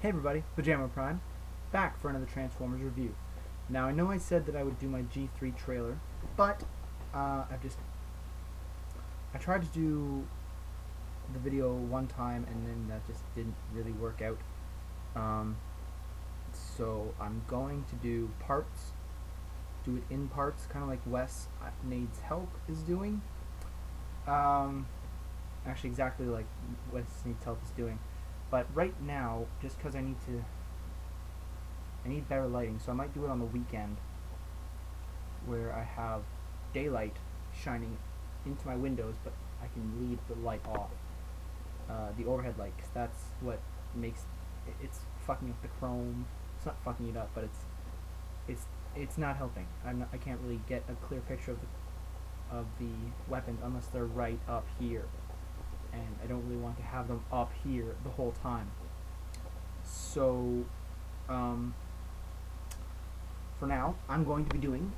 Hey everybody, PyjamaPrime, back for another Transformers review. Now I know I said that I would do my G3 trailer, but I tried to do the video one time and then that just didn't really work out. So I'm going to do parts, do it in parts, kind of like Wes Needs Help is doing. Actually exactly like Wes Needs Help is doing. But right now, just because I need better lighting, so I might do it on the weekend where I have daylight shining into my windows, but I can leave the light off, the overhead light, because that's what makes it's fucking up the chrome. It's not fucking it up, but it's not helping. I can't really get a clear picture of the weapons unless they're right up here. And I don't really want to have them up here the whole time. So, for now, I'm going to be doing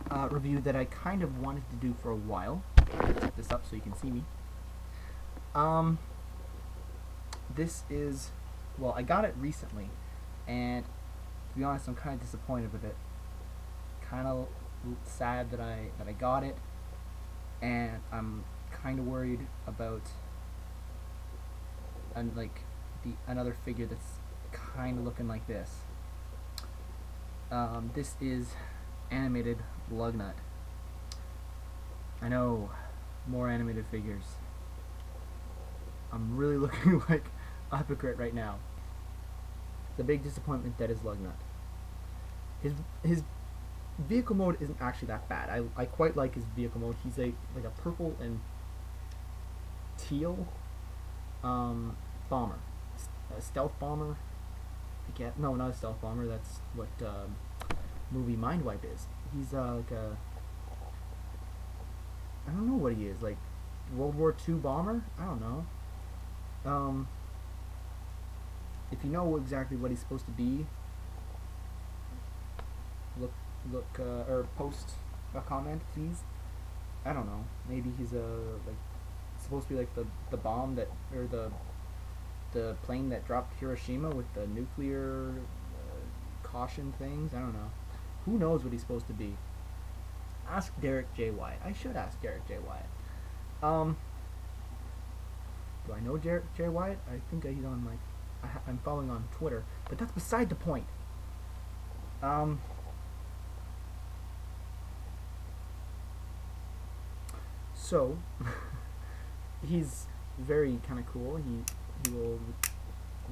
a review that I kind of wanted to do for a while. Set this up so you can see me. This is, well, I got it recently, and to be honest, I'm kind of disappointed with it. Kind of sad that I got it, and I'm kind of worried about another figure that's kind of looking like this. This is animated Lugnut. I know, more animated figures. I'm really looking like a hypocrite right now. It's a big disappointment that is Lugnut. His vehicle mode isn't actually that bad. I quite like his vehicle mode. He's like a purple and teal bomber, a stealth bomber. No, not a stealth bomber. That's what movie Mindwipe is. He's like a, I don't know what he is, like World War II bomber. I don't know. If you know exactly what he's supposed to be, look or post a comment, please. I don't know. Maybe he's supposed to be like the bomb that, or the plane that dropped Hiroshima with the nuclear caution things. I don't know. Who knows what he's supposed to be? Ask Derek J. Wyatt. I should ask Derek J. Wyatt. Do I know Derek J. Wyatt? I think he's on, like, I'm following on Twitter, but that's beside the point. So he's very kind of cool. He will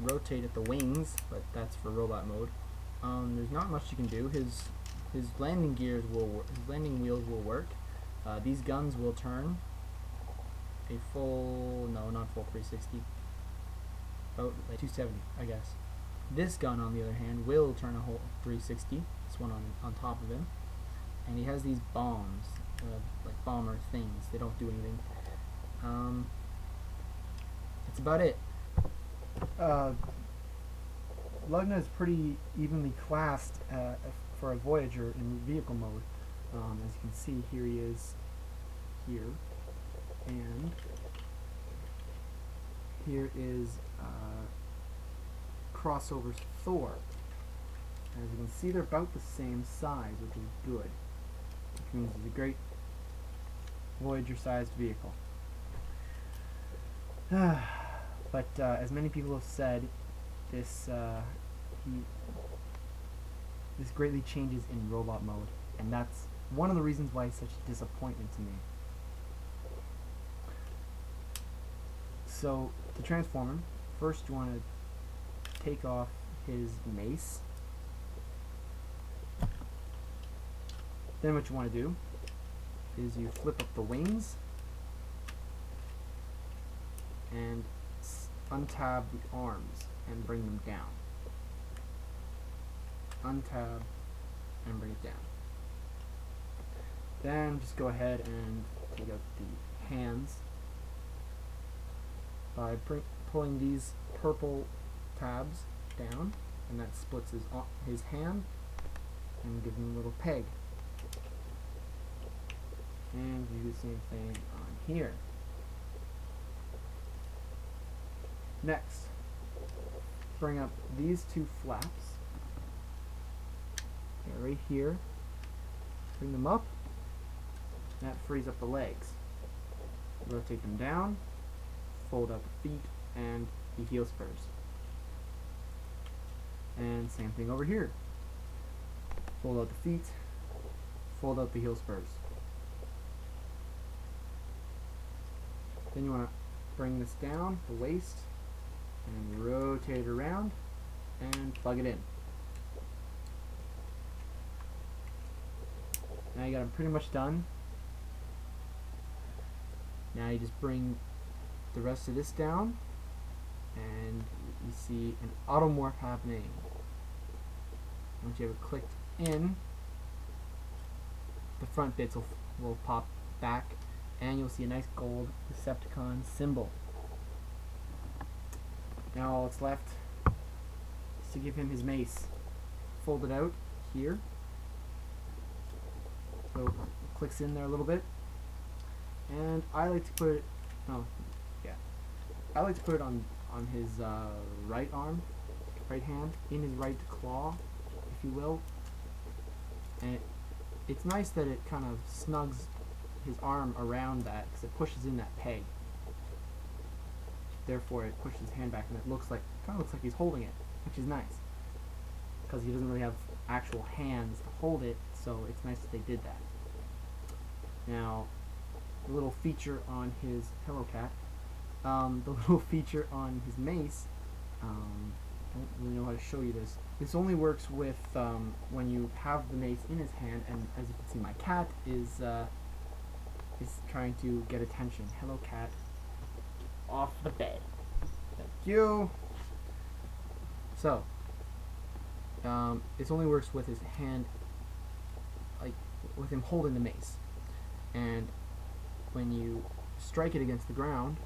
rotate at the wings, but that's for robot mode. There's not much you can do. His landing gears will his landing wheels will work. These guns will turn a full, no, not full 360. About like 270, I guess. This gun, on the other hand, will turn a whole 360. This one on top of him, and he has these bombs. Like bomber things. They don't do anything. That's about it. Lugnut is pretty evenly classed for a Voyager in vehicle mode. As you can see, here he is here, and here is Crossover's Thor. As you can see, they're about the same size, which is good. Which means it's a great Voyager-sized vehicle. But as many people have said, this greatly changes in robot mode, and that's one of the reasons why it's such a disappointment to me. So to transform him, first you want to take off his mace. Then what you want to do is you flip up the wings and untab the arms and bring them down. Untab and bring it down. Then just go ahead and take out the hands by pulling these purple tabs down, and that splits his hand and give him a little peg. And do the same thing on here. Next, bring up these two flaps. They're right here. Bring them up. That frees up the legs. Rotate them down. Fold out the feet and the heel spurs. And same thing over here. Fold out the feet. Fold out the heel spurs. Then you want to bring this down, the waist, and rotate it around and plug it in. Now you got them pretty much done. Now you just bring the rest of this down and you see an automorph happening. Once you have it clicked in, the front bits will pop back and you'll see a nice gold Decepticon symbol. Now all that's left is to give him his mace. Fold it out here. So it clicks in there a little bit. And I like to put it, I like to put it on his right arm, right hand, in his right claw, if you will. And it's nice that it kind of snugs his arm around that because it pushes in that peg. Therefore, it pushes his hand back, and it kind of looks like he's holding it, which is nice because he doesn't really have actual hands to hold it. So it's nice that they did that. Now, the little feature on his Hello Cat, the little feature on his mace. I don't really know how to show you this. This only works with when you have the mace in his hand, and as you can see, my cat is trying to get attention. Hello, cat. Off the bed. Thank you. So, this only works with his hand, like with him holding the mace, and when you strike it against the ground,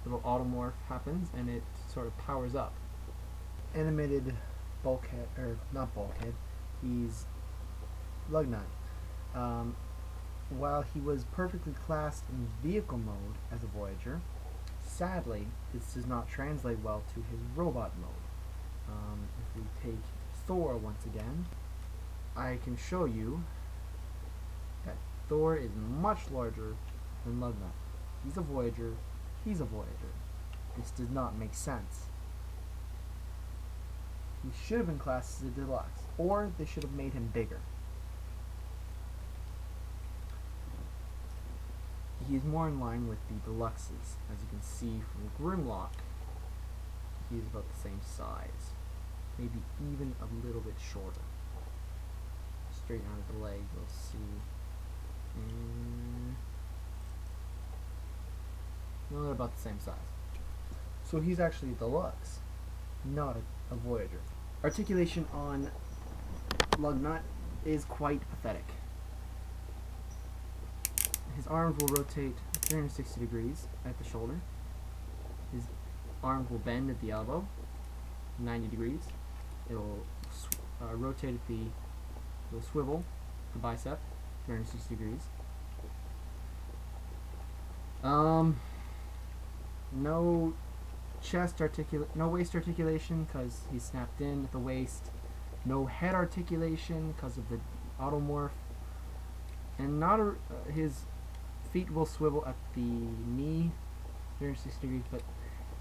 a little automorph happens, and it sort of powers up. Animated bulkhead, or not bulkhead, he's Lugnut. While he was perfectly classed in vehicle mode as a Voyager, sadly, this does not translate well to his robot mode. If we take Thor once again, I can show you that Thor is much larger than Lugnut. He's a Voyager, he's a Voyager. This does not make sense. He should have been classed as a deluxe, or they should have made him bigger. He is more in line with the deluxes. As you can see from the Grimlock, he is about the same size, maybe even a little bit shorter. Straighten out the leg, we'll see. No, they're about the same size. So he's actually a deluxe, not a Voyager. Articulation on Lugnut is quite pathetic. His arms will rotate 360 degrees at the shoulder. His arms will bend at the elbow, 90 degrees. It'll rotate at the, it'll swivel the bicep, 360 degrees. No no waist articulation because he's snapped in at the waist. No head articulation because of the automorph, and not his feet will swivel at the knee, 360 degrees, but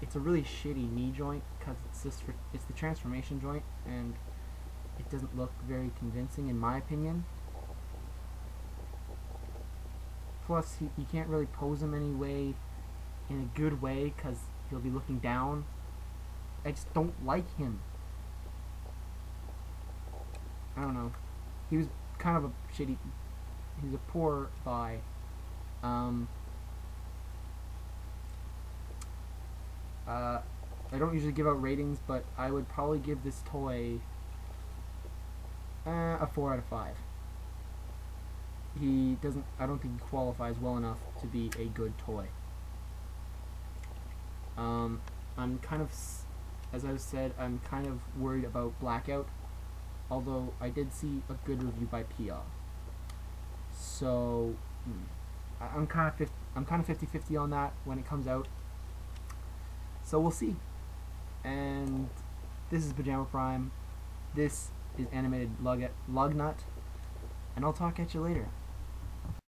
it's a really shitty knee joint because it's the transformation joint, and it doesn't look very convincing in my opinion. Plus, you can't really pose him anyway in a good way because he'll be looking down. I just don't like him. I don't know. He was kind of a shitty. He's a poor buy. I don't usually give out ratings, but I would probably give this toy a 4 out of 5. He doesn't. I don't think he qualifies well enough to be a good toy. I'm kind of, as I said, I'm kind of worried about Blackout, although I did see a good review by PIA. So I'm kind of 50-50 on that when it comes out. So we'll see. And this is PyjamaPrime. This is animated Lugnut. And I'll talk at you later.